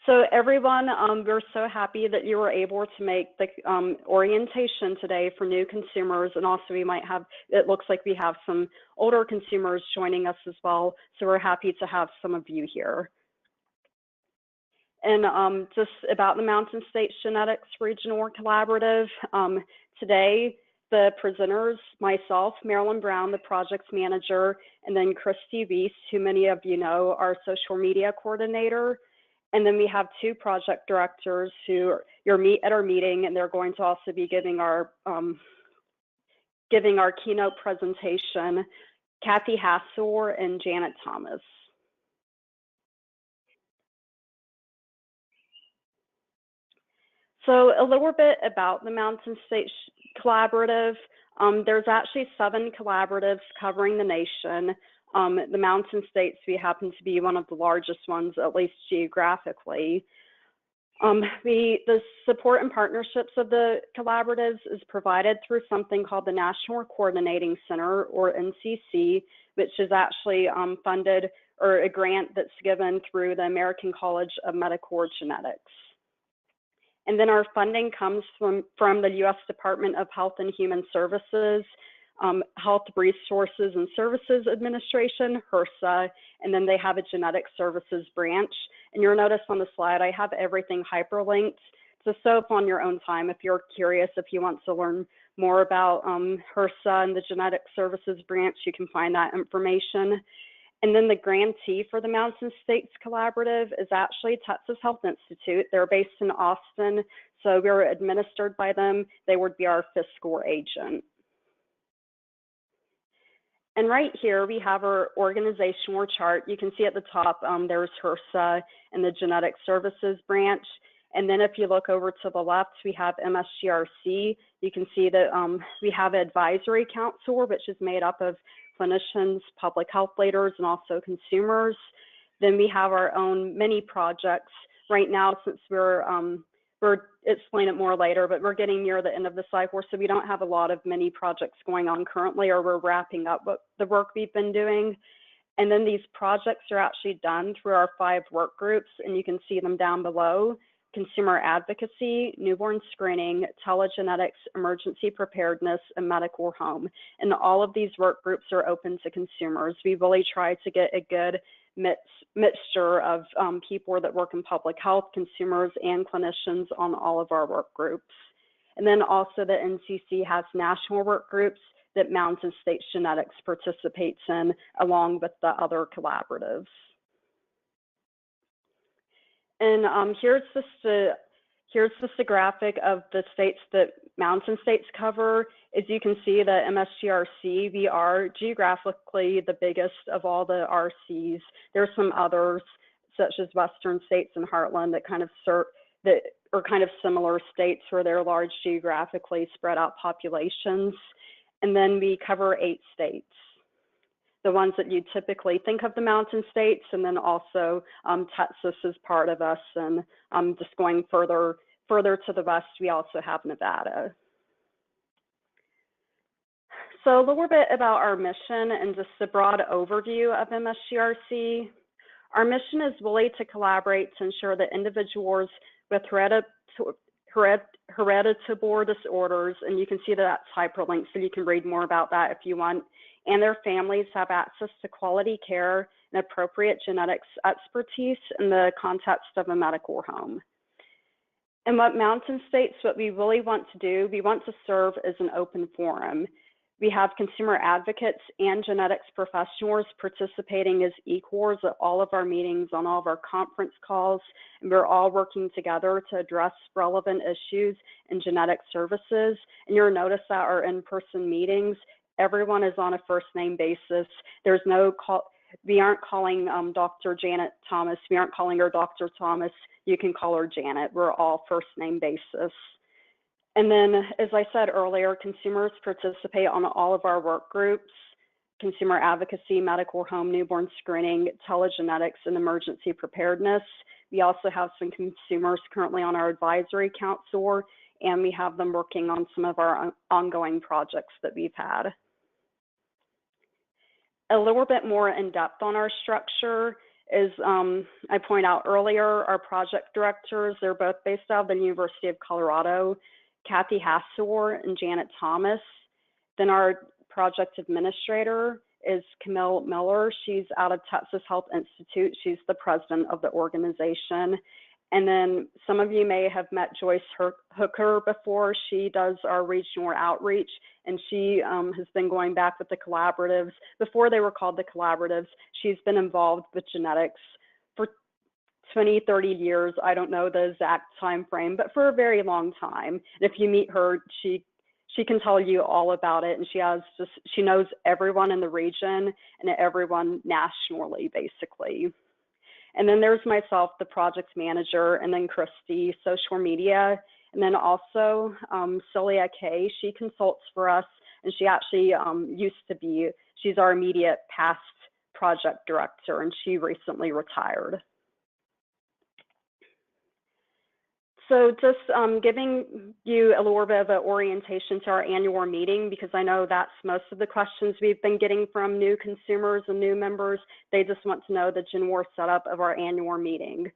So everyone, we're so happy that you were able to make the orientation today for new consumers, and also we might have, it looks like we have some older consumers joining us as well, so we're happy to have some of you here. And just about the Mountain States Genetics Regional Collaborative, today the presenters, myself, Marilyn Brown, the projects manager, and then Christy Weiss, who many of you know, our social media coordinator. And then we have two project directors who you'll meet at our meeting, and they're going to also be giving our keynote presentation, Kathy Hassor and Janet Thomas. So a little bit about the Mountain States Collaborative. There's actually 7 collaboratives covering the nation. The Mountain States, we happen to be one of the largest ones, at least geographically. The support and partnerships of the collaboratives is provided through something called the National Coordinating Center, or NCC, which is actually funded, or a grant that's given through the American College of Medical Genetics. And then our funding comes from the U.S. Department of Health and Human Services, Health Resources and Services Administration, HRSA, and then they have a genetic services branch. And you'll notice on the slide, I have everything hyperlinked. So if on your own time, if you're curious, if you want to learn more about HRSA and the genetic services branch, you can find that information. And then the grantee for the Mountain States Collaborative is actually Texas Health Institute. They're based in Austin, so we're administered by them. They would be our fiscal agent. And right here, we have our organizational chart. You can see at the top, there's HRSA and the Genetic Services Branch. And then if you look over to the left, we have MSGRC. You can see that we have an advisory council, which is made up of clinicians, public health leaders, and also consumers. Then we have our own mini projects. Right now, since we'll explain it more later, but we're getting near the end of the cycle, so we don't have a lot of mini projects going on currently, or we're wrapping up the work we've been doing. And then these projects are actually done through our 5 work groups, and you can see them down below: consumer advocacy, newborn screening, telegenetics, emergency preparedness, and medical home. And all of these work groups are open to consumers. We really try to get a good mixture of people that work in public health, consumers, and clinicians on all of our work groups. And then also the NCC has national work groups that Mountain States Genetics participates in, along with the other collaboratives. And here's just a graphic of the states that Mountain States cover. As you can see, the MSGRC, we are geographically the biggest of all the RCs. There's some others, such as Western States and Heartland, that kind of are kind of similar states where they're large geographically spread out populations. And then we cover 8 states, the ones that you typically think of the Mountain States, and then also Texas is part of us, and just going further to the west, we also have Nevada. So a little bit about our mission and just a broad overview of MSGRC. Our mission is really to collaborate to ensure that individuals with hereditable disorders, and you can see that that's hyperlinked, so you can read more about that if you want, and their families have access to quality care and appropriate genetics expertise in the context of a medical home. And what Mountain States, what we really want to do, we want to serve as an open forum. We have consumer advocates and genetics professionals participating as equals at all of our meetings, on all of our conference calls, and we're all working together to address relevant issues in genetic services. And you'll notice that our in-person meetings, everyone is on a first name basis. There's no call, we aren't calling Dr. Janet Thomas, we aren't calling her Dr. Thomas, you can call her Janet. We're all first name basis. And then, as I said earlier, consumers participate on all of our work groups: consumer advocacy, medical home, newborn screening, telegenetics, and emergency preparedness. We also have some consumers currently on our advisory council, and we have them working on some of our ongoing projects that we've had. A little bit more in depth on our structure. is, I point out earlier, our project directors, they're both based out of the University of Colorado, Kathy Hassor and Janet Thomas. Then our project administrator is Camille Miller. She's out of Texas Health Institute. She's the president of the organization. And then some of you may have met Joyce Hooker before. She does our regional outreach, and she has been going back with the collaboratives. Before they were called the collaboratives, she's been involved with genetics for 20, 30 years. I don't know the exact time frame, but for a very long time. And if you meet her, she can tell you all about it, and she knows everyone in the region and everyone nationally, basically. And then there's myself, the project manager, and then Christy, social media, and then also Celia Kay. She consults for us, and she actually she's our immediate past project director, and she recently retired. So just giving you a little bit of an orientation to our annual meeting, because I know that's most of the questions we've been getting from new consumers and new members. They just want to know the general setup of our annual meeting.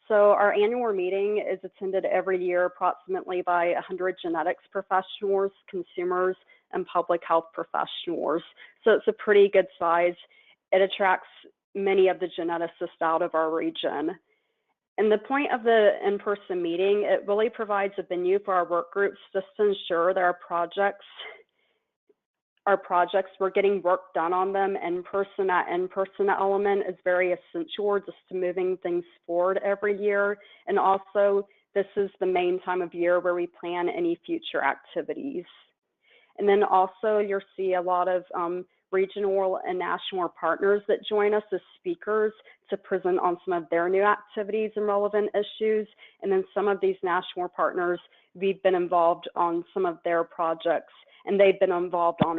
So our annual meeting is attended every year approximately by 100 genetics professionals, consumers, and public health professionals. So it's a pretty good size. It attracts many of the geneticists out of our region. And the point of the in-person meeting, it really provides a venue for our work groups just to ensure that our projects, we're getting work done on them in person. That in-person element is very essential just to moving things forward every year. And also, this is the main time of year where we plan any future activities. And then also, you'll see a lot of regional and national partners that join us as speakers to present on some of their new activities and relevant issues. And then some of these national partners, we've been involved on some of their projects, and they've been involved on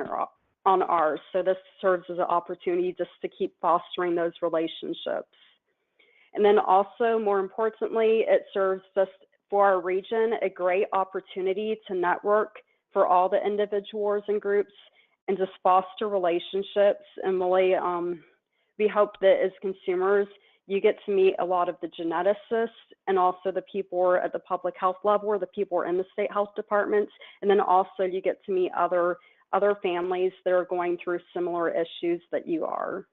ours. So this serves as an opportunity just to keep fostering those relationships. And then also, more importantly, it serves just for our region a great opportunity to network for all the individuals and groups and just foster relationships. And really, we hope that as consumers, you get to meet a lot of the geneticists and also the people at the public health level or the people in the state health departments. And then also you get to meet other families that are going through similar issues that you are.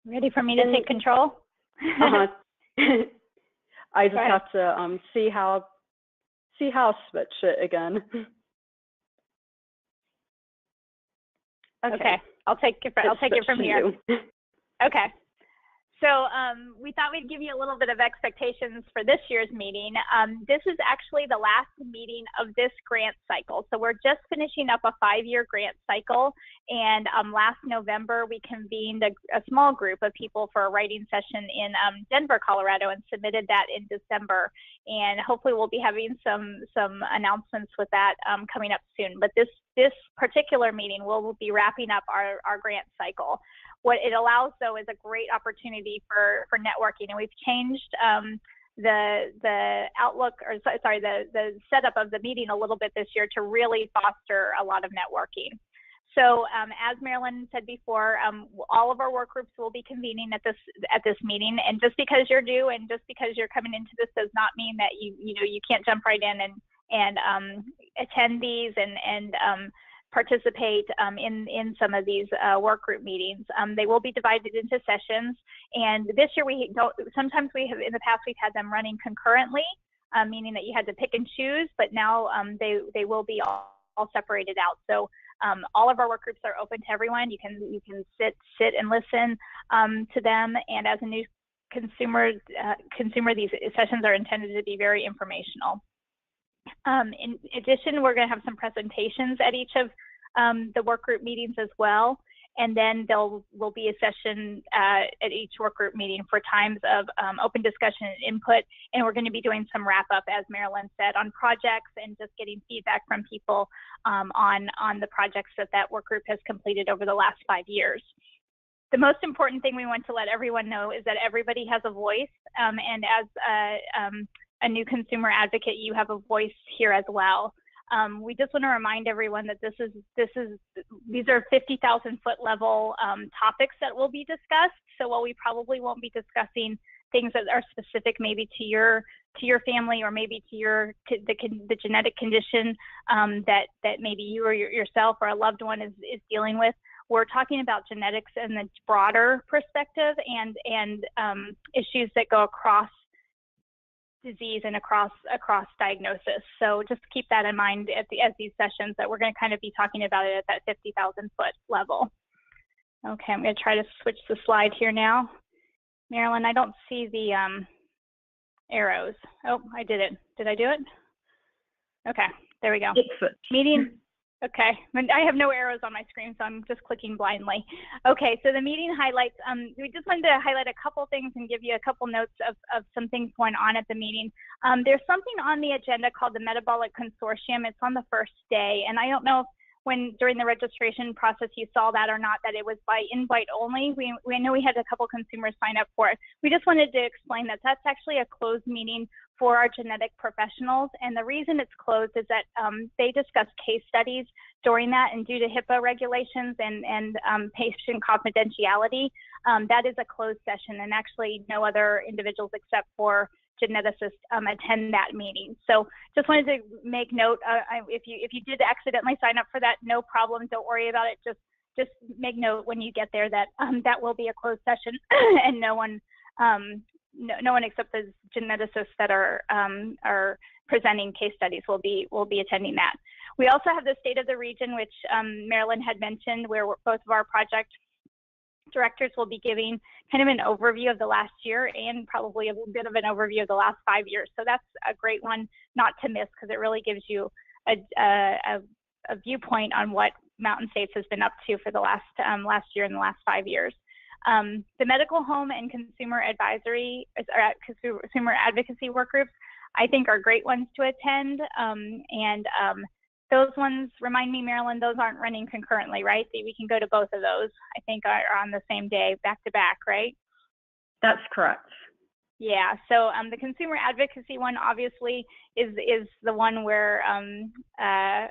Ready for me to take control? I just have to see how I switch it again. Okay, I'll take it from here. Okay. So we thought we'd give you a little bit of expectations for this year's meeting. This is actually the last meeting of this grant cycle. So we're just finishing up a 5-year grant cycle. And last November, we convened a small group of people for a writing session in Denver, Colorado, and submitted that in December. And hopefully we'll be having some announcements with that coming up soon. But this particular meeting, we'll be wrapping up our grant cycle. What it allows, though, is a great opportunity for networking, and we've changed the outlook, or sorry, the setup of the meeting a little bit this year to really foster a lot of networking. So as Marilyn said before, all of our work groups will be convening at this meeting, and just because you're new and just because you're coming into this does not mean that you can't jump right in and attend these and participate in some of these work group meetings. They will be divided into sessions, and this year sometimes in the past we've had them running concurrently, meaning that you had to pick and choose, but now they will be all separated out. So all of our work groups are open to everyone. You can sit and listen to them, and as a new consumer, these sessions are intended to be very informational. In addition, we're going to have some presentations at each of the work group meetings as well, and then there will be a session at each work group meeting for times of open discussion and input, and we're going to be doing some wrap up, as Marilyn said, on projects and just getting feedback from people on the projects that work group has completed over the last 5 years. The most important thing we want to let everyone know is that everybody has a voice, and as a new consumer advocate, you have a voice here as well. We just want to remind everyone that these are 50,000 foot level topics that will be discussed. So while we probably won't be discussing things that are specific maybe to your family, or maybe to the genetic condition that maybe you or yourself or a loved one is dealing with, we're talking about genetics in the broader perspective and issues that go across disease and across diagnosis. So just keep that in mind as these sessions, that we're going to kind of be talking about it at that 50,000 foot level. Okay, I'm going to try to switch the slide here now. Marilyn, I don't see the arrows. Oh, I did it. Did I do it? Okay, there we go. Meeting. Okay, I have no arrows on my screen, so I'm just clicking blindly. Okay, so the meeting highlights, we just wanted to highlight a couple things and give you a couple notes of some things going on at the meeting. There's something on the agenda called the Metabolic Consortium. It's on the first day, and I don't know if during the registration process you saw that or not, that it was by invite only. We know we had a couple consumers sign up for it. We just wanted to explain that that's actually a closed meeting for our genetic professionals, and the reason it's closed is that they discuss case studies during that, and due to HIPAA regulations and patient confidentiality, that is a closed session, and actually no other individuals except for geneticists attend that meeting. So just wanted to make note, if you did accidentally sign up for that, no problem, don't worry about it. Just make note when you get there that that will be a closed session, and no one except the geneticists that are presenting case studies will be attending that. We also have the State of the Region, which Marilyn had mentioned, where both of our project directors will be giving kind of an overview of the last year and probably a bit of an overview of the last 5 years. So that's a great one not to miss, because it really gives you a viewpoint on what Mountain States has been up to for the last year and the last 5 years. The medical home and consumer advisory, or consumer advocacy work groups, I think are great ones to attend. Those ones, remind me, Marilyn, those aren't running concurrently, right? We can go to both of those, I think, are on the same day, back to back, right? That's correct. Yeah, so the consumer advocacy one obviously is the one where I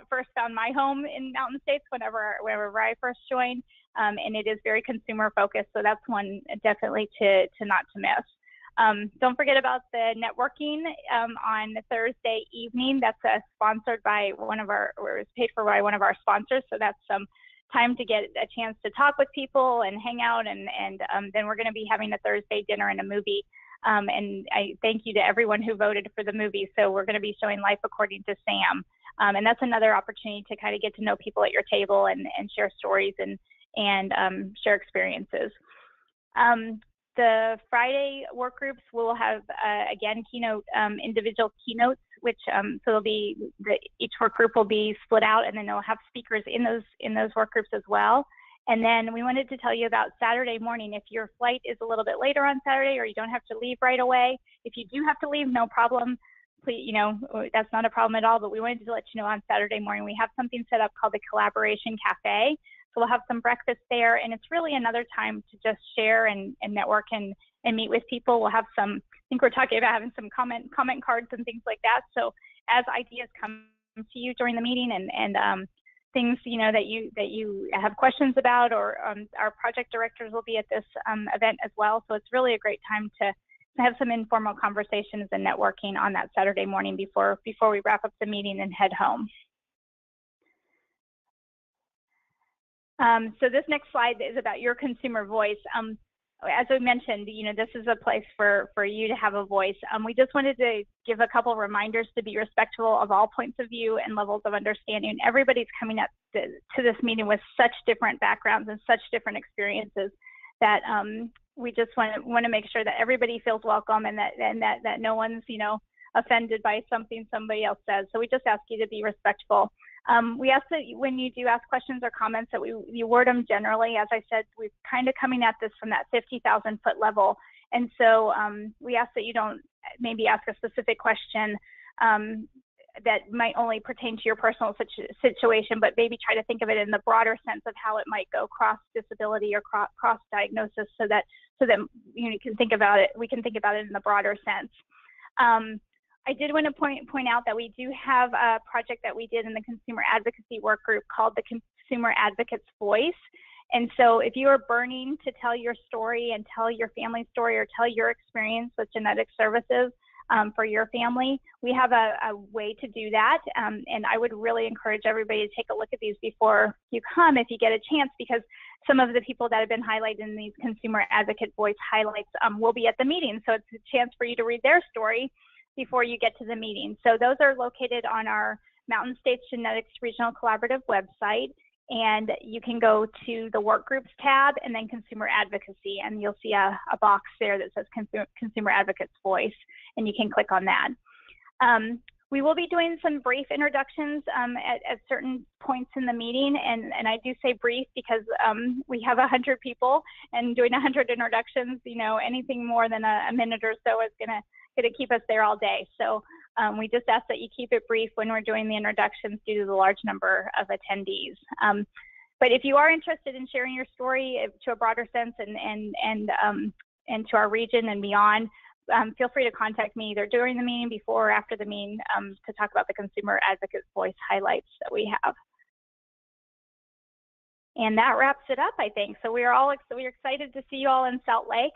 first found my home in Mountain States whenever I first joined, and it is very consumer focused, so that's one definitely to not to miss. Don't forget about the networking on Thursday evening. That's sponsored by or is paid for by one of our sponsors. So that's some time to get a chance to talk with people and hang out. And then we're going to be having a Thursday dinner and a movie. And I thank you to everyone who voted for the movie. So we're going to be showing Life According to Sam. And that's another opportunity to kind of get to know people at your table and share stories and share experiences. The Friday work groups will have, again, individual keynotes, which so each work group will be split out, and then they'll have speakers in those work groups as well. And then we wanted to tell you about Saturday morning. If your flight is a little bit later on Saturday, or you don't have to leave right away, if you do have to leave, no problem. Please, that's not a problem at all. But we wanted to let you know on Saturday morning we have something set up called the Collaboration Cafe. So we'll have some breakfast there, and it's really another time to just share and network and meet with people. We'll have I think we're talking about having some comment cards and things like that. So as ideas come to you during the meeting and things that you have questions about, or our project directors will be at this event as well. So it's really a great time to have some informal conversations and networking on that Saturday morning before we wrap up the meeting and head home. So this next slide is about your consumer voice. As we mentioned, this is a place for you to have a voice. We just wanted to give a couple reminders to be respectful of all points of view and levels of understanding. Everybody's coming up to this meeting with such different backgrounds and such different experiences that we just want to make sure that everybody feels welcome and that no one's offended by something somebody else says. So we just ask you to be respectful. We ask that when you do ask questions or comments that you word them generally. As I said, we're kind of coming at this from that 50,000 foot level. And so we ask that you don't maybe ask a specific question that might only pertain to your personal situation, but maybe try to think of it in the broader sense of how it might go cross disability or cross diagnosis, so that you can think about it. We can think about it in the broader sense. I did want to point out that we do have a project that we did in the consumer advocacy work group called the Consumer Advocate's Voice. And so if you are burning to tell your story and tell your family story or tell your experience with genetic services for your family, we have a way to do that. And I would really encourage everybody to take a look at these before you come if you get a chance, because some of the people that have been highlighted in these Consumer Advocate Voice highlights will be at the meeting. So it's a chance for you to read their story before you get to the meeting. So those are located on our Mountain States Genetics Regional Collaborative website. And you can go to the work groups tab and then consumer advocacy, and you'll see a box there that says Consumer Advocate's Voice, and you can click on that. We will be doing some brief introductions at certain points in the meeting, and I do say brief because we have 100 people, and doing 100 introductions, you know, anything more than a minute or so is gonna keep us there all day. So we just ask that you keep it brief when we're doing the introductions due to the large number of attendees. But if you are interested in sharing your story to a broader sense and to our region and beyond, feel free to contact me either during the meeting, before or after the meeting, to talk about the Consumer Advocate Voice highlights that we have. And that wraps it up, I think. So we're excited to see you all in Salt Lake.